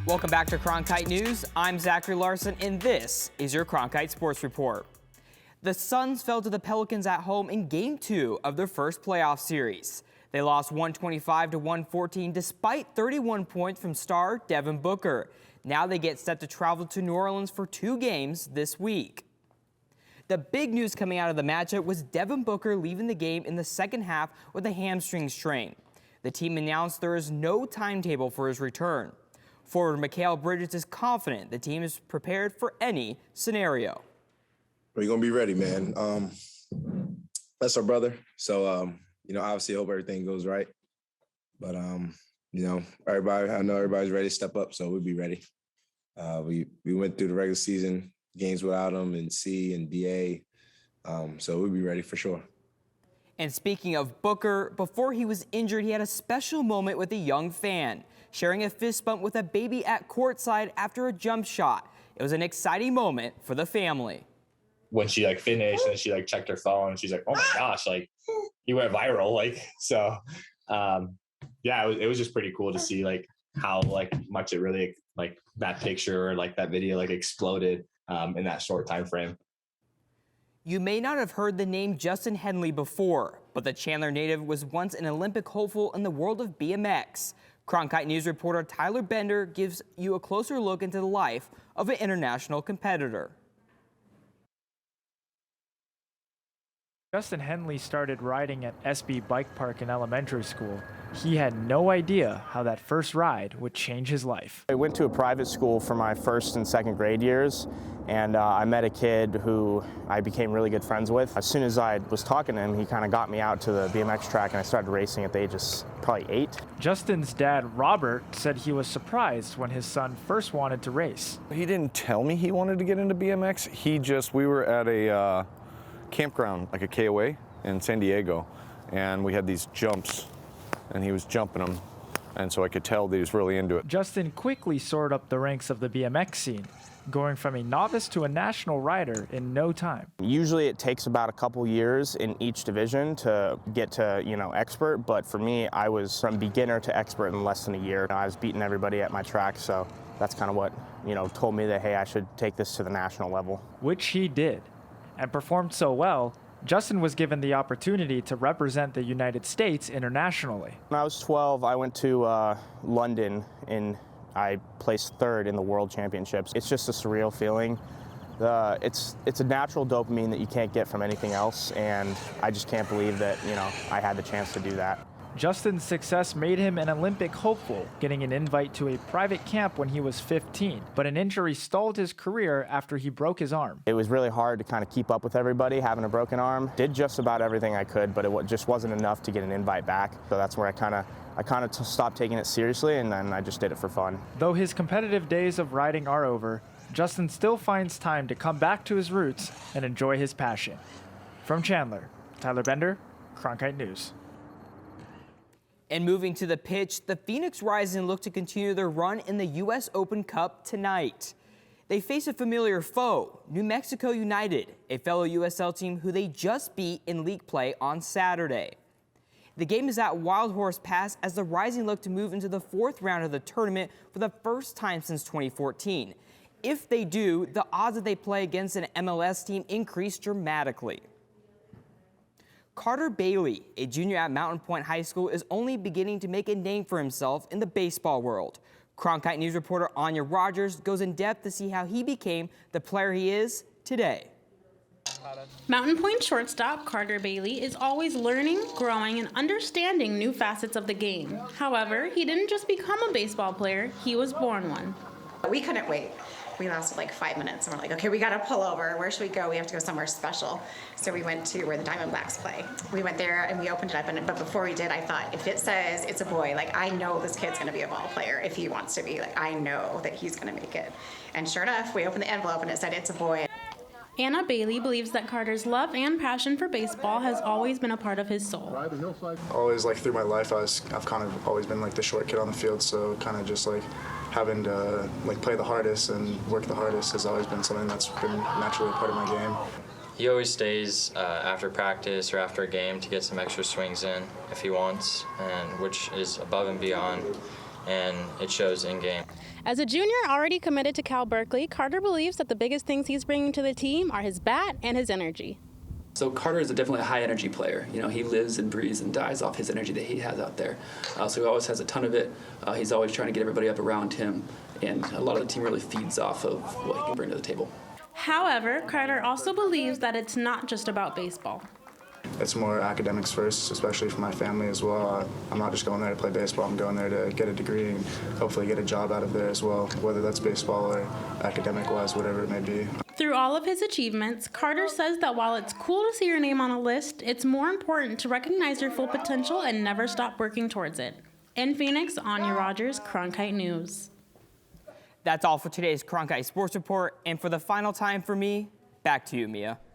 Welcome back to Cronkite News. I'm Zachary Larson, and this is your Cronkite Sports Report. The Suns fell to the Pelicans at home in Game 2 of their first playoff series. They lost 125 to 114 despite 31 points from star Devin Booker. Now they get set to travel to New Orleans for 2 games this week. The big news coming out of the matchup was Devin Booker leaving the game in the second half with a hamstring strain. The team announced there is no timetable for his return. Forward Mikal Bridges is confident the team is prepared for any scenario. We're going to be ready, man. That's our brother. So, obviously I hope everything goes right. But, I know everybody's ready to step up, so we'll be ready. We went through the regular season games without him in C and DA, so we'll be ready for sure. And speaking of Booker, before he was injured, he had a special moment with a young fan, sharing a fist bump with a baby at courtside after a jump shot. It was an exciting moment for the family. When she finished and she checked her phone and she's like, oh my gosh, he went viral. It was just pretty cool to see how much it really that picture or that video exploded in that short time frame. You may not have heard the name Justin Henley before, but the Chandler native was once an Olympic hopeful in the world of BMX. Cronkite News reporter Tyler Bender gives you a closer look into the life of an international competitor. Justin Henley started riding at SB Bike Park in elementary school. He had no idea how that first ride would change his life. I went to a private school for my first and second grade years, and I met a kid who I became really good friends with. As soon as I was talking to him, he kind of got me out to the BMX track, and I started racing at the age of probably 8. Justin's dad, Robert, said he was surprised when his son first wanted to race. He didn't tell me he wanted to get into BMX. We were at a campground, a KOA in San Diego, and we had these jumps, and he was jumping them, and so I could tell that he was really into it. Justin quickly soared up the ranks of the BMX scene, going from a novice to a national rider in no time. Usually it takes about a couple years in each division to get to, expert, but for me, I was from beginner to expert in less than a year. I was beating everybody at my track, so that's kind of what, told me that, hey, I should take this to the national level. Which he did, and performed so well, Justin was given the opportunity to represent the United States internationally. When I was 12, I went to London and I placed 3rd in the World Championships. It's just a surreal feeling. It's a natural dopamine that you can't get from anything else, and I just can't believe that, I had the chance to do that. Justin's success made him an Olympic hopeful, getting an invite to a private camp when he was 15. But an injury stalled his career after he broke his arm. It was really hard to kind of keep up with everybody, having a broken arm. Did just about everything I could, but it just wasn't enough to get an invite back. So that's where I kind of stopped taking it seriously, and then I just did it for fun. Though his competitive days of riding are over, Justin still finds time to come back to his roots and enjoy his passion. From Chandler, Tyler Bender, Cronkite News. And moving to the pitch, the Phoenix Rising look to continue their run in the U.S. Open Cup tonight. They face a familiar foe, New Mexico United, a fellow USL team who they just beat in league play on Saturday. The game is at Wild Horse Pass as the Rising look to move into the 4th round of the tournament for the first time since 2014. If they do, the odds that they play against an MLS team increase dramatically. Carter Bailey, a junior at Mountain Point High School, is only beginning to make a name for himself in the baseball world. Cronkite News reporter Anya Rogers goes in depth to see how he became the player he is today. Mountain Point shortstop Carter Bailey is always learning, growing, and understanding new facets of the game. However, he didn't just become a baseball player, he was born one. We couldn't wait. We lasted 5 minutes and we're like, okay, we got to pull over. Where should we go? We have to go somewhere special. So we went to where the Diamondbacks play. We went there and we opened it up, but before we did, I thought, if it says it's a boy, I know this kid's going to be a ball player if he wants to be. I know that he's going to make it. And sure enough, we opened the envelope and it said it's a boy. Anna Bailey believes that Carter's love and passion for baseball has always been a part of his soul. Always, through my life, I've kind of always been the short kid on the field, so kind of just having to play the hardest and work the hardest has always been something that's been naturally a part of my game. He always stays after practice or after a game to get some extra swings in if he wants, and which is above and beyond and it shows in game. As a junior already committed to Cal Berkeley, Carter believes that the biggest things he's bringing to the team are his bat and his energy. So Carter is definitely a high energy player. You know, he lives and breathes and dies off his energy that he has out there. So he always has a ton of it. He's always trying to get everybody up around him, and a lot of the team really feeds off of what he can bring to the table. However, Carter also believes that it's not just about baseball. It's more academics first, especially for my family as well. I'm not just going there to play baseball. I'm going there to get a degree and hopefully get a job out of there as well, whether that's baseball or academic-wise, whatever it may be. Through all of his achievements, Carter says that while it's cool to see your name on a list, it's more important to recognize your full potential and never stop working towards it. In Phoenix, Anya Rogers, Cronkite News. That's all for today's Cronkite Sports Report. And for the final time for me, back to you, Mia.